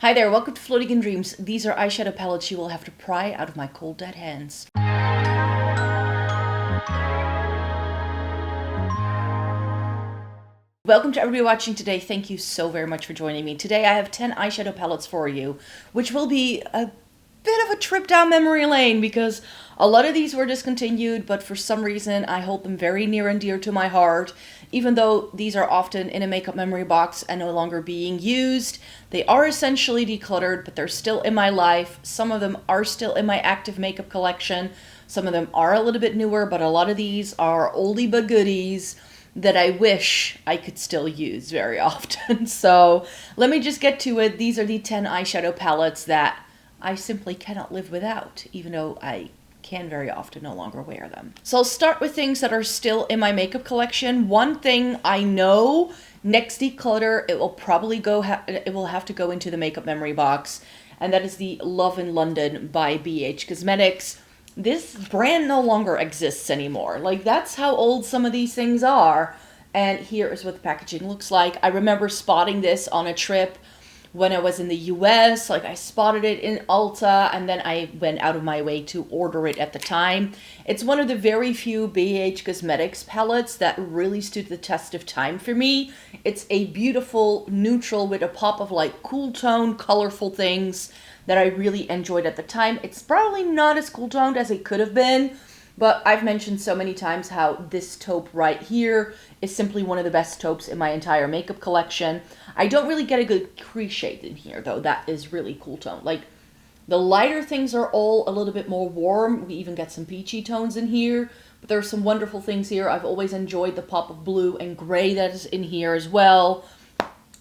Hi there, welcome to Floating in Dreams. These are eyeshadow palettes you will have to pry out of my cold dead hands. Welcome to everybody watching today. Thank you so very much for joining me. Today I have 10 eyeshadow palettes for you, which will be a bit of a trip down memory lane because a lot of these were discontinued, but for some reason I hold them very near and dear to my heart. Even though these are often in a makeup memory box and no longer being used, they are essentially decluttered, but they're still in my life. Some of them are still in my active makeup collection. Some of them are a little bit newer, but a lot of these are oldie but goodies that I wish I could still use very often. So let me just get to it. These are the 10 eyeshadow palettes that I simply cannot live without, even though I can very often no longer wear them. So I'll start with things that are still in my makeup collection. One thing I know, next declutter, it will probably it will have to go into the makeup memory box, and that is the Love in London by BH Cosmetics. This brand no longer exists anymore. Like, that's how old some of these things are. And here is what the packaging looks like. I remember spotting this on a trip when I was in the US. Like, I spotted it in Ulta and then I went out of my way to order it at the time. It's one of the very few BH Cosmetics palettes that really stood the test of time for me. It's a beautiful neutral with a pop of like cool tone, colorful things that I really enjoyed at the time. It's probably not as cool toned as it could have been, but I've mentioned so many times how this taupe right here is simply one of the best taupes in my entire makeup collection. I don't really get a good crease shade in here, though. That is really cool tone. Like, the lighter things are all a little bit more warm. We even get some peachy tones in here, but there are some wonderful things here. I've always enjoyed the pop of blue and gray that is in here as well.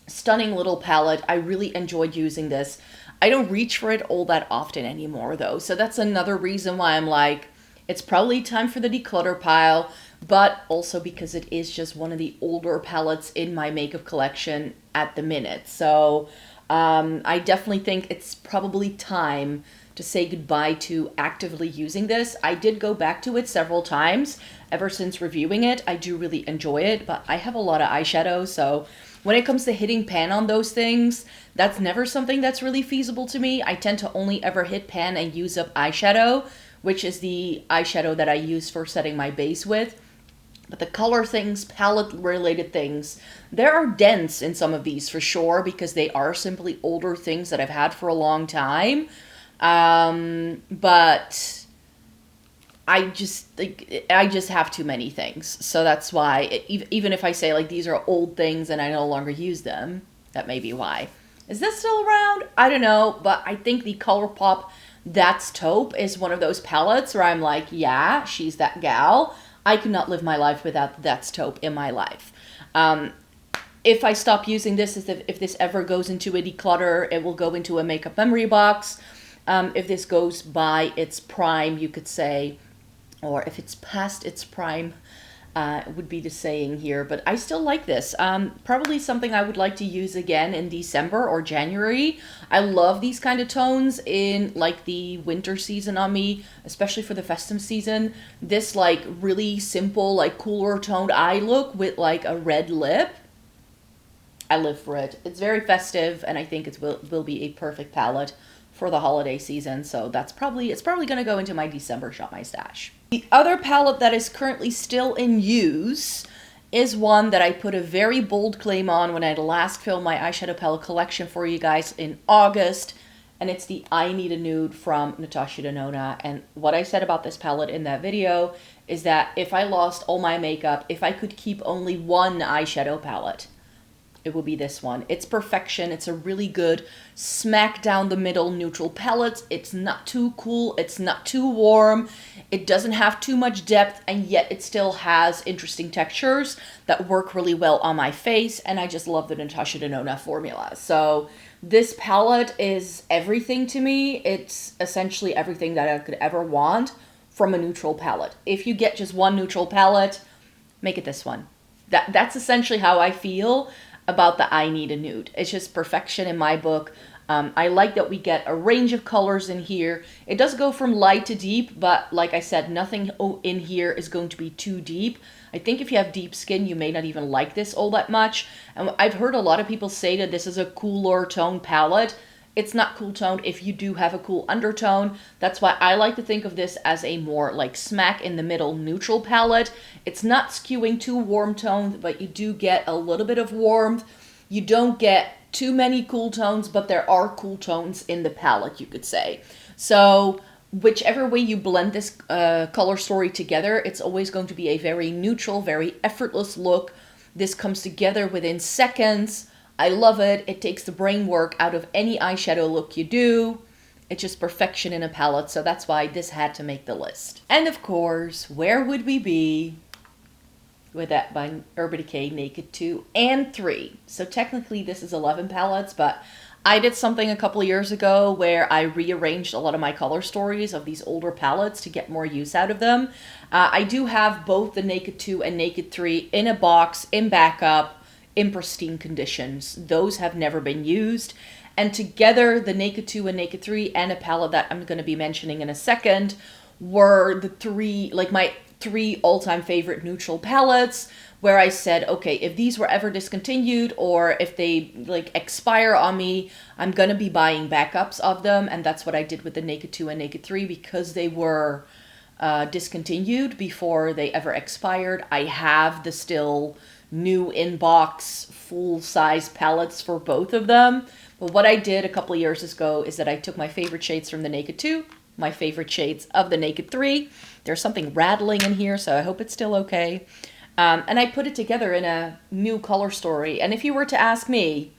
Stunning little palette. I really enjoyed using this. I don't reach for it all that often anymore, though, so that's another reason why I'm like, it's probably time for the declutter pile, but also because it is just one of the older palettes in my makeup collection at the minute. So I definitely think it's probably time to say goodbye to actively using this. I did go back to it several times ever since reviewing it. I do really enjoy it, but I have a lot of eyeshadow, so when it comes to hitting pan on those things, that's never something that's really feasible to me. I tend to only ever hit pan and use up eyeshadow, which is the eyeshadow that I use for setting my base with. But the color things, palette-related things, there are dents in some of these for sure, because they are simply older things that I've had for a long time. But I just have too many things. So that's why, even if I say like these are old things and I no longer use them, that may be why. Is this still around? I don't know, but I think the ColourPop That's Taupe is one of those palettes where I'm like, yeah, she's that gal. I could not live my life without That's Taupe in my life. If I stop using this, if this ever goes into a declutter, it will go into a makeup memory box. If this goes by its prime, you could say, or if it's past its prime, would be the saying here, but I still like this. Probably something I would like to use again in December or January. I love these kind of tones in like the winter season on me, especially for the festive season. This like really simple, like cooler toned eye look with like a red lip. I live for it. It's very festive, and I think it will be a perfect palette for the holiday season, so it's probably going to go into my December Shop My Stash. The other palette that is currently still in use is one that I put a very bold claim on when I last filmed my eyeshadow palette collection for you guys in August, and it's the I Need a Nude from Natasha Denona. And what I said about this palette in that video is that if I lost all my makeup, if I could keep only one eyeshadow palette, it will be this one. It's perfection. It's a really good smack down the middle neutral palette. It's not too cool. It's not too warm. It doesn't have too much depth, and yet it still has interesting textures that work really well on my face. And I just love the Natasha Denona formula. So this palette is everything to me. It's essentially everything that I could ever want from a neutral palette. If you get just one neutral palette, make it this one. That's essentially how I feel about the I Need a Nude. It's just perfection in my book. I like that we get a range of colors in here. It does go from light to deep, but like I said, nothing in here is going to be too deep. I think if you have deep skin, you may not even like this all that much. And I've heard a lot of people say that this is a cooler tone palette. It's not cool toned if you do have a cool undertone. That's why I like to think of this as a more like smack in the middle neutral palette. It's not skewing too warm toned, but you do get a little bit of warmth. You don't get too many cool tones, but there are cool tones in the palette, you could say. So whichever way you blend this color story together, it's always going to be a very neutral, very effortless look. This comes together within seconds. I love it. It takes the brain work out of any eyeshadow look you do. It's just perfection in a palette, so that's why this had to make the list. And of course, where would we be with that by Urban Decay Naked 2 and 3? So technically this is 11 palettes, but I did something a couple of years ago where I rearranged a lot of my color stories of these older palettes to get more use out of them. I do have both the Naked 2 and Naked 3 in a box, in backup, in pristine conditions. Those have never been used. And together, the Naked 2 and Naked 3 and a palette that I'm going to be mentioning in a second were the three, like my 3 all-time favorite neutral palettes, where I said, okay, if these were ever discontinued or if they like expire on me, I'm going to be buying backups of them. And that's what I did with the Naked 2 and Naked 3 because they were discontinued before they ever expired. I have the still new in-box full-size palettes for both of them. But what I did a couple of years ago is that I took my favorite shades from the Naked 2, my favorite shades of the Naked 3. There's something rattling in here, so I hope it's still okay. And I put it together in a new color story. And if you were to ask me,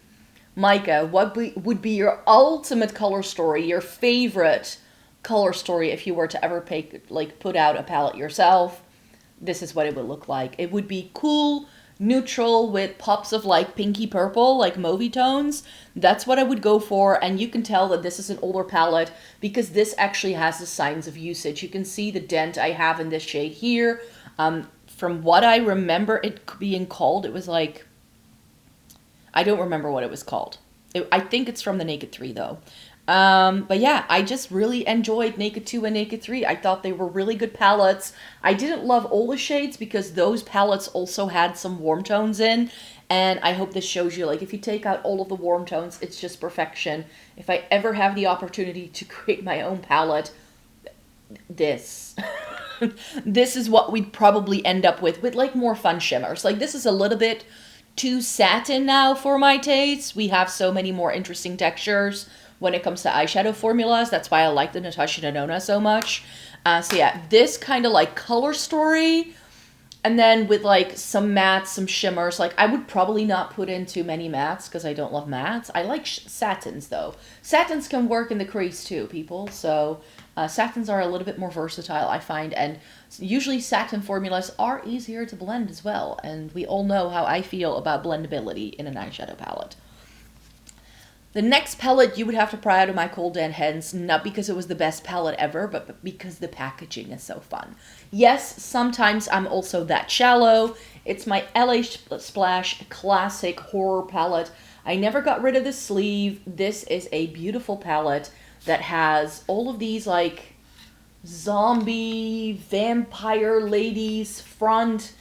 Micah, what would be your ultimate color story, your favorite color story if you were to ever put out a palette yourself, this is what it would look like. It would be cool, neutral with pops of like pinky purple, like mauvey tones. That's what I would go for. And you can tell that this is an older palette because this actually has the signs of usage. You can see the dent I have in this shade here. From what I remember it being called, it was like, I don't remember what it was called. I think it's from the Naked 3 though. But yeah, I just really enjoyed Naked 2 and Naked 3. I thought they were really good palettes. I didn't love all the shades because those palettes also had some warm tones in. And I hope this shows you, like, if you take out all of the warm tones, it's just perfection. If I ever have the opportunity to create my own palette, this. This is what we'd probably end up with like more fun shimmers. Like this is a little bit too satin now for my taste. We have so many more interesting textures when it comes to eyeshadow formulas. That's why I like the Natasha Denona so much. So yeah, this kind of like color story, and then with like some mattes, some shimmers. Like I would probably not put in too many mattes because I don't love mattes. I like satins though. Satins can work in the crease too, people. So satins are a little bit more versatile, I find, and usually satin formulas are easier to blend as well. And we all know how I feel about blendability in an eyeshadow palette. The next palette you would have to pry out of my cold dead hands, not because it was the best palette ever, but because the packaging is so fun. Yes, sometimes I'm also that shallow. It's my LA Splash Classic Horror palette. I never got rid of the sleeve. This is a beautiful palette that has all of these like zombie, vampire ladies front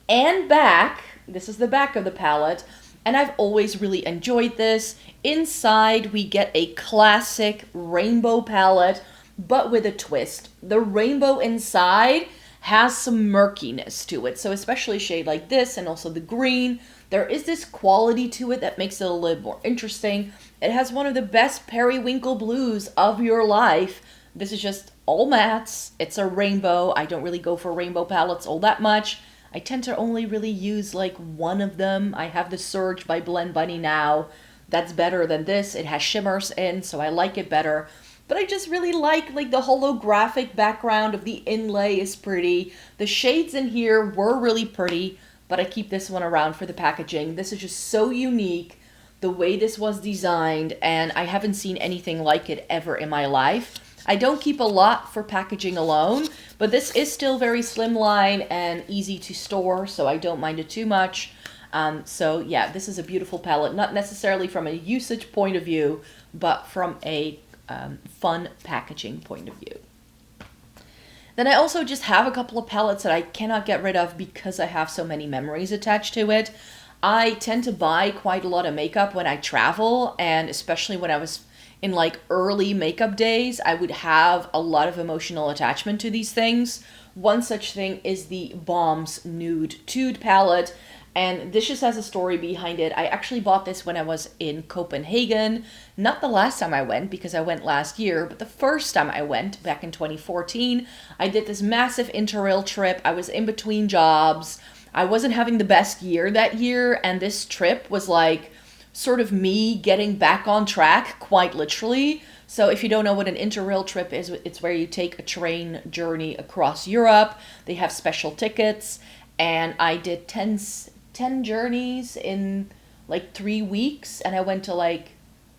and back. This is the back of the palette. And I've always really enjoyed this. Inside, we get a classic rainbow palette, but with a twist. The rainbow inside has some murkiness to it. So especially a shade like this and also the green, there is this quality to it that makes it a little more interesting. It has one of the best periwinkle blues of your life. This is just all mattes. It's a rainbow. I don't really go for rainbow palettes all that much. I tend to only really use like one of them. I have the Surge by Blend Bunny now. That's better than this. It has shimmers in, so I like it better. But I just really like the holographic background of the inlay is pretty. The shades in here were really pretty, but I keep this one around for the packaging. This is just so unique, the way this was designed, and I haven't seen anything like it ever in my life. I don't keep a lot for packaging alone, but this is still very slimline and easy to store, so I don't mind it too much. So yeah, this is a beautiful palette, not necessarily from a usage point of view, but from a fun packaging point of view. Then I also just have a couple of palettes that I cannot get rid of because I have so many memories attached to it. I tend to buy quite a lot of makeup when I travel, and especially when I was in like early makeup days, I would have a lot of emotional attachment to these things. One such thing is the Balm's Nude Tude palette. And this just has a story behind it. I actually bought this when I was in Copenhagen. Not the last time I went, because I went last year, but the first time I went, back in 2014, I did this massive interrail trip. I was in between jobs. I wasn't having the best year that year, and this trip was like sort of me getting back on track, quite literally. So if you don't know what an interrail trip is, it's where you take a train journey across Europe. They have special tickets, and I did 10 journeys in like 3 weeks, and I went to like,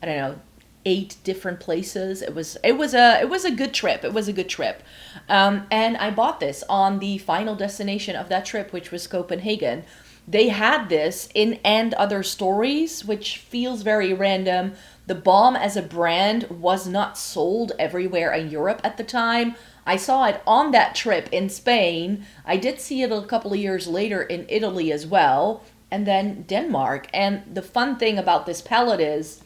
I don't know, 8 different places. It was a good trip. It was a good trip. And I bought this on the final destination of that trip, which was Copenhagen. They had this in And Other Stories, which feels very random. The Balm as a brand was not sold everywhere in Europe at the time. I saw it on that trip in Spain. I did see it a couple of years later in Italy as well, and then Denmark. And the fun thing about this palette is,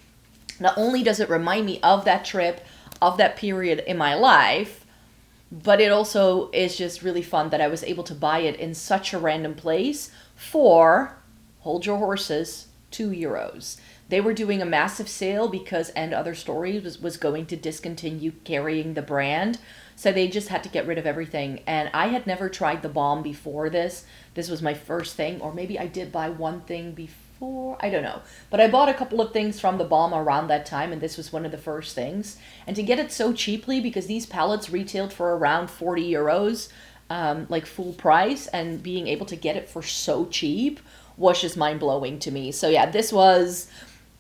not only does it remind me of that trip, of that period in my life, but it also is just really fun that I was able to buy it in such a random place for, hold your horses, €2. They were doing a massive sale because And Other Stories was going to discontinue carrying the brand. So they just had to get rid of everything. And I had never tried the Balm before this. This was my first thing. Or maybe I did buy one thing before. I don't know. But I bought a couple of things from the Balm around that time. And this was one of the first things. And to get it so cheaply, because these palettes retailed for around €40, like full price. And being able to get it for so cheap was just mind-blowing to me. So yeah, this was...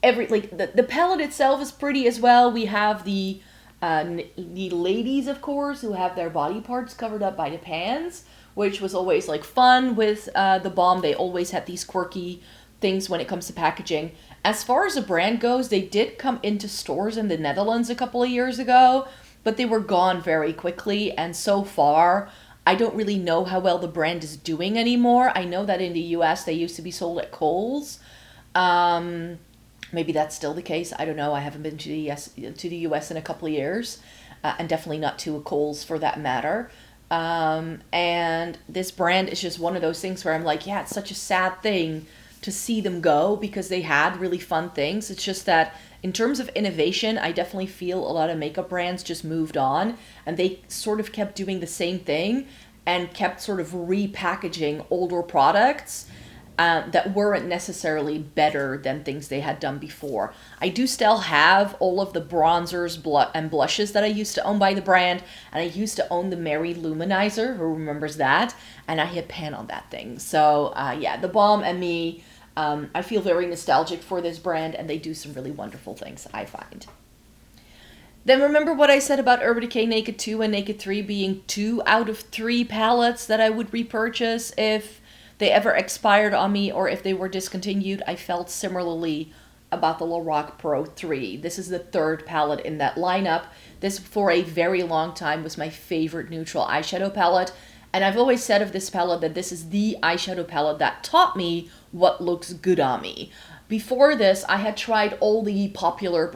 the palette itself is pretty as well. We have the ladies, of course, who have their body parts covered up by the pans, which was always like fun with the Balm. They always had these quirky things when it comes to packaging. As far as the brand goes, they did come into stores in the Netherlands a couple of years ago, but they were gone very quickly. And so far, I don't really know how well the brand is doing anymore. I know that in the US, they used to be sold at Kohl's. Maybe that's still the case. I don't know. I haven't been to the US in a couple of years, and definitely not to a Kohl's for that matter. And this brand is just one of those things where I'm like, yeah, it's such a sad thing to see them go because they had really fun things. It's just that in terms of innovation, I definitely feel a lot of makeup brands just moved on and they sort of kept doing the same thing and kept sort of repackaging older products that weren't necessarily better than things they had done before. I do still have all of the bronzers and blushes that I used to own by the brand, and I used to own the Mary Luminizer, who remembers that, and I hit pan on that thing. So yeah, the Balm and me, I feel very nostalgic for this brand, and they do some really wonderful things, I find. Then remember what I said about Urban Decay Naked 2 and Naked 3 being 2 out of 3 palettes that I would repurchase if they ever expired on me or if they were discontinued. I felt similarly about the Lorac Pro 3. This is the 3rd palette in that lineup. This, for a very long time, was my favorite neutral eyeshadow palette. And I've always said of this palette that this is the eyeshadow palette that taught me what looks good on me. Before this, I had tried all the popular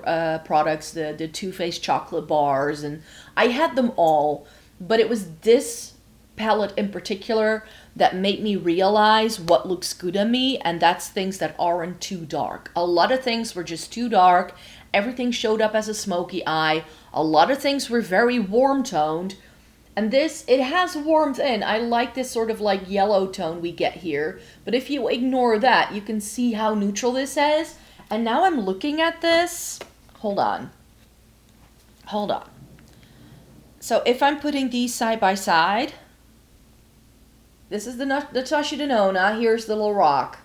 products, the Too Faced chocolate bars, and I had them all. But it was this palette in particular that made me realize what looks good on me, and that's things that aren't too dark. A lot of things were just too dark. Everything showed up as a smoky eye. A lot of things were very warm toned. And this, it has warmth in. I like this sort of like yellow tone we get here. But if you ignore that, you can see how neutral this is. And now I'm looking at this. Hold on. Hold on. So if I'm putting these side by side, this is the Natasha Denona. Here's the Lorac.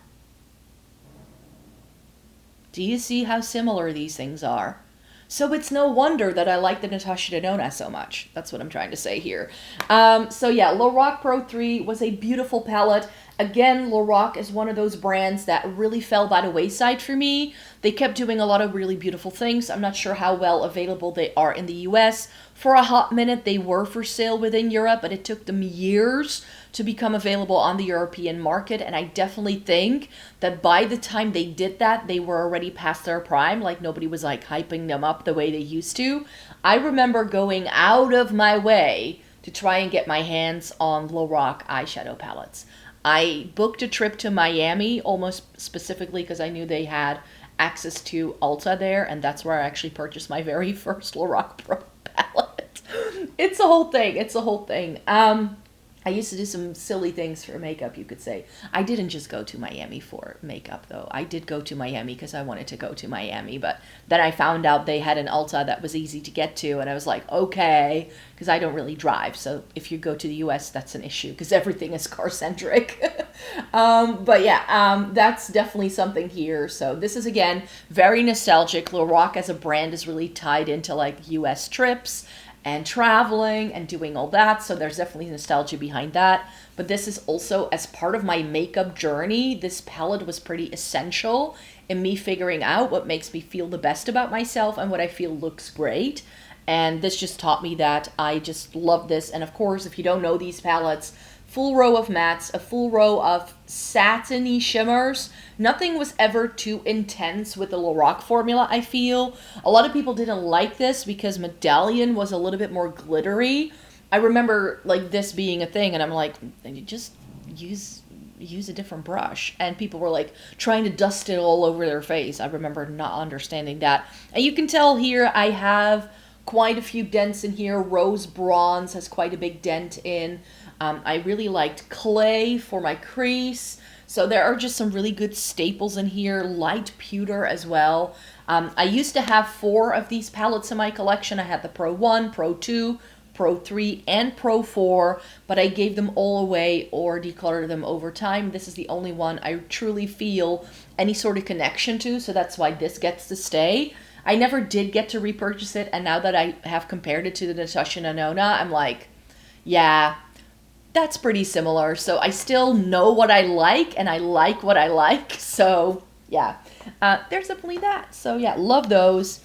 Do you see how similar these things are? So it's no wonder that I like the Natasha Denona so much. That's what I'm trying to say here. So yeah, Lorac Pro 3 was a beautiful palette. Again, Lorac is one of those brands that really fell by the wayside for me. They kept doing a lot of really beautiful things. I'm not sure how well available they are in the US. For a hot minute, they were for sale within Europe, but it took them years to become available on the European market. And I definitely think that by the time they did that, they were already past their prime. Like, nobody was like hyping them up the way they used to. I remember going out of my way to try and get my hands on Lorac eyeshadow palettes. I booked a trip to Miami almost specifically because I knew they had access to Ulta there, and that's where I actually purchased my very first Lorac Pro palette. It's a whole thing. It's a whole thing. I used to do some silly things for makeup, you could say. I didn't just go to Miami for makeup, though. I did go to Miami because I wanted to go to Miami, but then I found out they had an Ulta that was easy to get to, and I was like, okay, because I don't really drive. So if you go to the US, that's an issue because everything is car-centric. But yeah, that's definitely something here. So this is, again, very nostalgic. Lorac as a brand is really tied into like US trips and traveling and doing all that. So there's definitely nostalgia behind that. But this is also, as part of my makeup journey, this palette was pretty essential in me figuring out what makes me feel the best about myself and what I feel looks great. And this just taught me that I just love this. And of course, if you don't know these palettes, full row of mattes, a full row of satiny shimmers. Nothing was ever too intense with the Lorac formula, I feel. A lot of people didn't like this because Medallion was a little bit more glittery. I remember like this being a thing, and I'm like, just use a different brush. And people were like trying to dust it all over their face. I remember not understanding that. And you can tell here I have quite a few dents in here. Rose Bronze has quite a big dent in. I really liked Clay for my crease. So there are just some really good staples in here. Light Pewter as well. I used to have 4 of these palettes in my collection. I had the Pro 1, Pro 2, Pro 3, and Pro 4, but I gave them all away or decluttered them over time. This is the only one I truly feel any sort of connection to, so that's why this gets to stay. I never did get to repurchase it, and now that I have compared it to the Natasha Denona, I'm like, yeah, that's pretty similar. So I still know what I like, and I like what I like. So yeah, there's definitely that. So yeah, love those.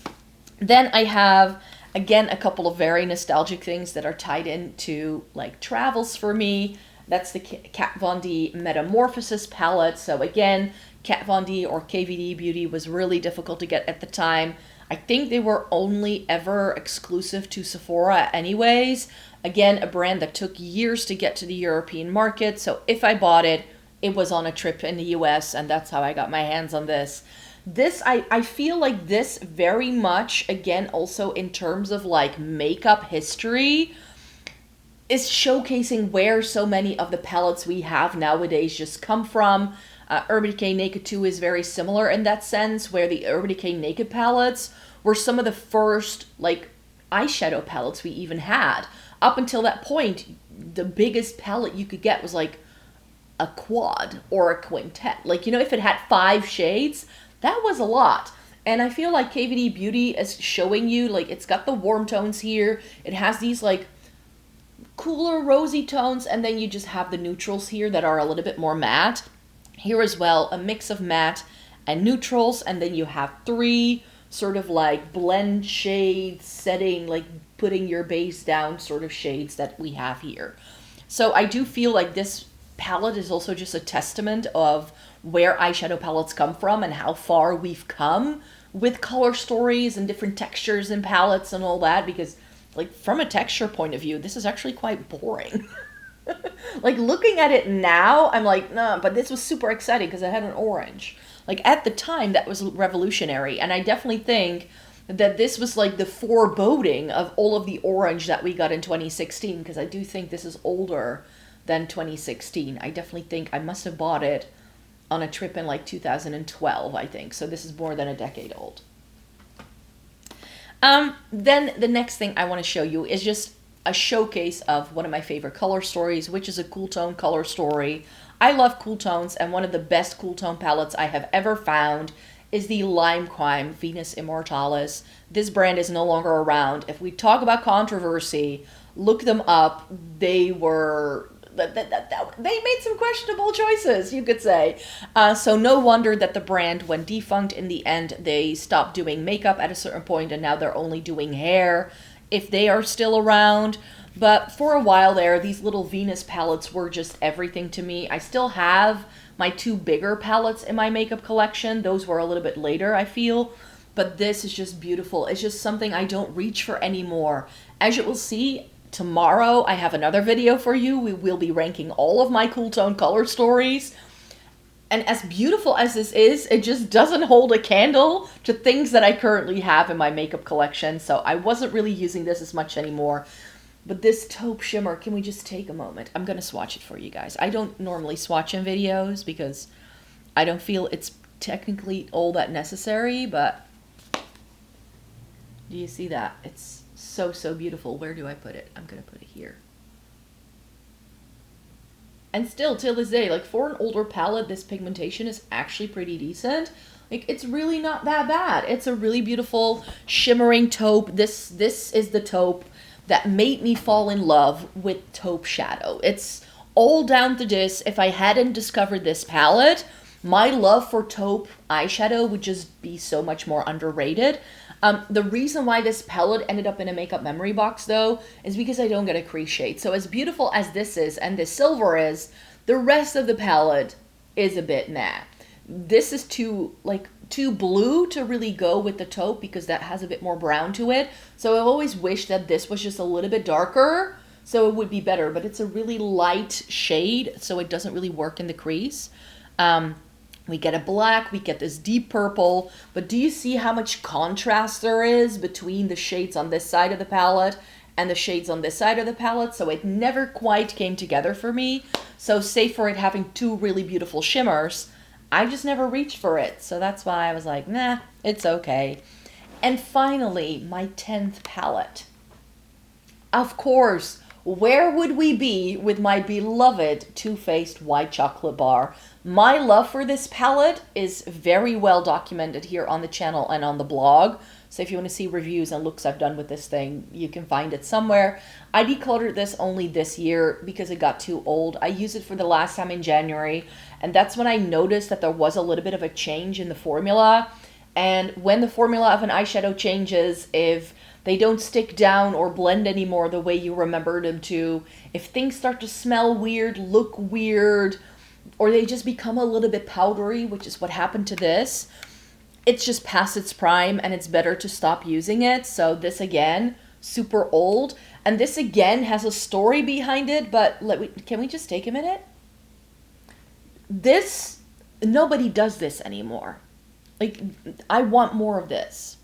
Then I have, again, a couple of very nostalgic things that are tied into like travels for me. That's the Kat Von D Metamorphosis palette. So again, Kat Von D or KVD Beauty was really difficult to get at the time. I think they were only ever exclusive to Sephora anyways. Again, a brand that took years to get to the European market. So if I bought it, it was on a trip in the US, and that's how I got my hands on this. This, I feel like this very much, again, also in terms of like makeup history, is showcasing where so many of the palettes we have nowadays just come from. Urban Decay Naked 2 is very similar in that sense, where the Urban Decay Naked palettes were some of the first like eyeshadow palettes we even had. Up until that point, the biggest palette you could get was like a quad or a quintet. Like, you know, if it had 5 shades, that was a lot. And I feel like KVD Beauty is showing you, like, it's got the warm tones here. It has these like cooler rosy tones, and then you just have the neutrals here that are a little bit more matte. Here as well, a mix of matte and neutrals, and then you have 3 sort of like blend shades, setting, like putting your base down sort of shades that we have here. So I do feel like this palette is also just a testament of where eyeshadow palettes come from and how far we've come with color stories and different textures and palettes and all that, because like from a texture point of view, this is actually quite boring. Like looking at it now, I'm like, nah, but this was super exciting because it had an orange. Like at the time, that was revolutionary. And I definitely think that this was like the foreboding of all of the orange that we got in 2016, because I do think this is older than 2016. I definitely think I must have bought it on a trip in like 2012, I think. So this is more than a decade old. Then the next thing I want to show you is just a showcase of one of my favorite color stories, which is a cool tone color story. I love cool tones, and one of the best cool tone palettes I have ever found is the Lime Crime Venus Immortalis. This brand is no longer around. If we talk about controversy, look them up. They were they made some questionable choices, you could say. So no wonder that the brand went defunct in the end. They stopped doing makeup at a certain point, and now they're only doing hair, if they are still around. But for a while there, these little Venus palettes were just everything to me. I still have my 2 bigger palettes in my makeup collection. Those were a little bit later, I feel. But this is just beautiful. It's just something I don't reach for anymore. As you will see, tomorrow I have another video for you. We will be ranking all of my cool tone color stories. And as beautiful as this is, it just doesn't hold a candle to things that I currently have in my makeup collection. So I wasn't really using this as much anymore. But this taupe shimmer, can we just take a moment? I'm going to swatch it for you guys. I don't normally swatch in videos because I don't feel it's technically all that necessary, but do you see that? It's so, so beautiful. Where do I put it? I'm going to put it here. And still, till this day, like for an older palette, this pigmentation is actually pretty decent. Like, it's really not that bad. It's a really beautiful shimmering taupe. This is the taupe that made me fall in love with taupe shadow. It's all down to this. If I hadn't discovered this palette, my love for taupe eyeshadow would just be so much more underrated. The reason why this palette ended up in a makeup memory box, though, is because I don't get a crease shade. So as beautiful as this is, and this silver is, the rest of the palette is a bit meh. This is too blue to really go with the taupe because that has a bit more brown to it. So I've always wished that this was just a little bit darker, so it would be better. But it's a really light shade, so it doesn't really work in the crease. We get a black, we get this deep purple, but do you see how much contrast there is between the shades on this side of the palette and the shades on this side of the palette? So it never quite came together for me. So save for it having 2 really beautiful shimmers, I just never reached for it. So that's why I was like, nah, it's okay. And finally, my 10th palette. Of course, where would we be with my beloved Too Faced White Chocolate Bar? My love for this palette is very well documented here on the channel and on the blog. So if you want to see reviews and looks I've done with this thing, you can find it somewhere. I decluttered this only this year because it got too old. I used it for the last time in January, and that's when I noticed that there was a little bit of a change in the formula. And when the formula of an eyeshadow changes, if they don't stick down or blend anymore the way you remember them to, if things start to smell weird, look weird, or they just become a little bit powdery, which is what happened to this, it's just past its prime and it's better to stop using it. So this again, super old. And this again has a story behind it, but can we just take a minute? This, nobody does this anymore. Like, I want more of this.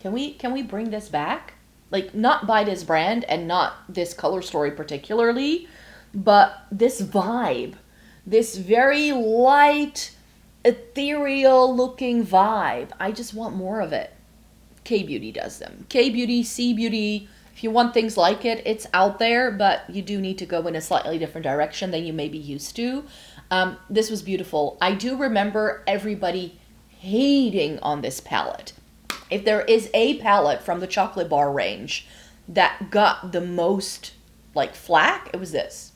Can we bring this back? Like, not by this brand and not this color story particularly, but this vibe. This very light, ethereal looking vibe. I just want more of it. K-Beauty does them. K-Beauty, C-Beauty, if you want things like it, it's out there, but you do need to go in a slightly different direction than you may be used to. This was beautiful. I do remember everybody hating on this palette. If there is a palette from the chocolate bar range that got the most like flack, it was this.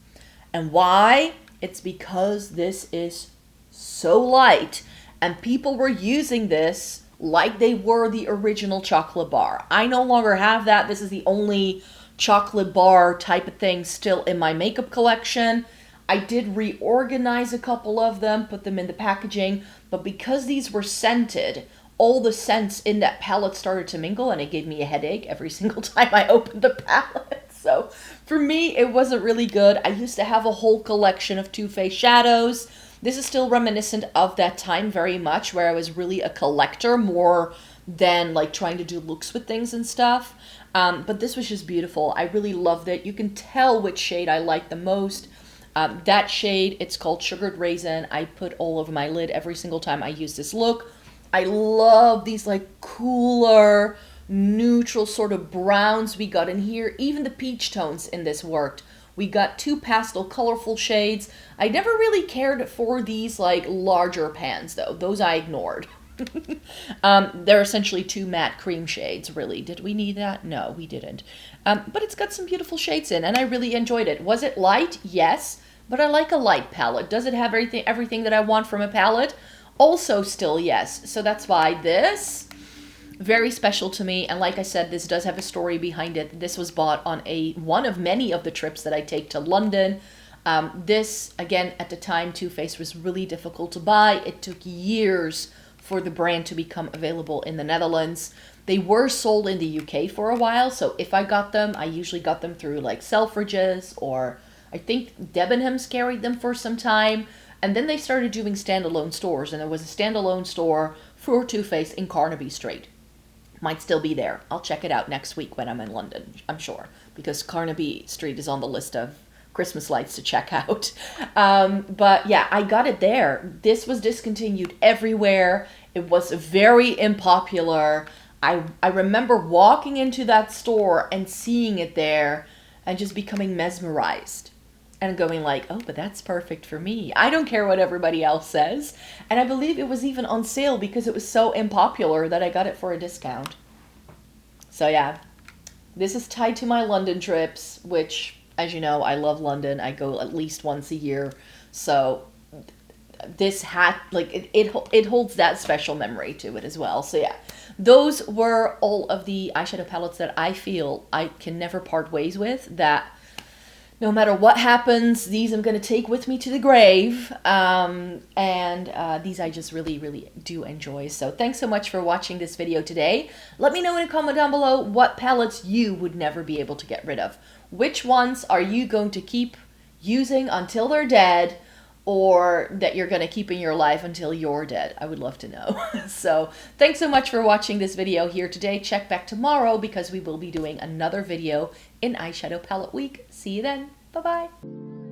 And why? It's because this is so light and people were using this like they were the original chocolate bar. I no longer have that. This is the only chocolate bar type of thing still in my makeup collection. I did reorganize a couple of them, put them in the packaging, but because these were scented, all the scents in that palette started to mingle and it gave me a headache every single time I opened the palette. So for me, it wasn't really good. I used to have a whole collection of Too Faced shadows. This is still reminiscent of that time very much where I was really a collector more than like trying to do looks with things and stuff. But this was just beautiful. I really loved it. You can tell which shade I like the most. That shade, it's called Sugared Raisin. I put all over my lid every single time I use this look. I love these like cooler, neutral sort of browns we got in here. Even the peach tones in this worked. We got 2 pastel colorful shades. I never really cared for these like larger pans though. Those I ignored. They're essentially 2 matte cream shades, really. Did we need that? No, we didn't. But it's got some beautiful shades in, and I really enjoyed it. Was it light? Yes, but I like a light palette. Does it have everything that I want from a palette? Also still yes. So that's why this, very special to me. And like I said, this does have a story behind it. This was bought on one of many of the trips that I take to London. This, again, at the time, Too Faced was really difficult to buy. It took years for the brand to become available in the Netherlands. They were sold in the UK for a while, so if I got them, I usually got them through like Selfridges, or I think Debenhams carried them for some time. And then they started doing standalone stores, and there was a standalone store for Too Faced in Carnaby Street. Might still be there. I'll check it out next week when I'm in London, I'm sure, because Carnaby Street is on the list of Christmas lights to check out. But yeah, I got it there. This was discontinued everywhere. It was very unpopular. I remember walking into that store and seeing it there and just becoming mesmerized and going like, oh, but that's perfect for me. I don't care what everybody else says. And I believe it was even on sale because it was so unpopular that I got it for a discount. So yeah, this is tied to my London trips, which, as you know, I love London. I go at least once a year. So this hat, like, it holds that special memory to it as well. So yeah, those were all of the eyeshadow palettes that I feel I can never part ways with, that no matter what happens, these I'm going to take with me to the grave. These I just really, really do enjoy. So thanks so much for watching this video today. Let me know in a comment down below what palettes you would never be able to get rid of. Which ones are you going to keep using until they're dead, or that you're going to keep in your life until you're dead? I would love to know. So thanks so much for watching this video here today. Check back tomorrow because we will be doing another video in Eyeshadow Palette Week. See you then. Bye-bye.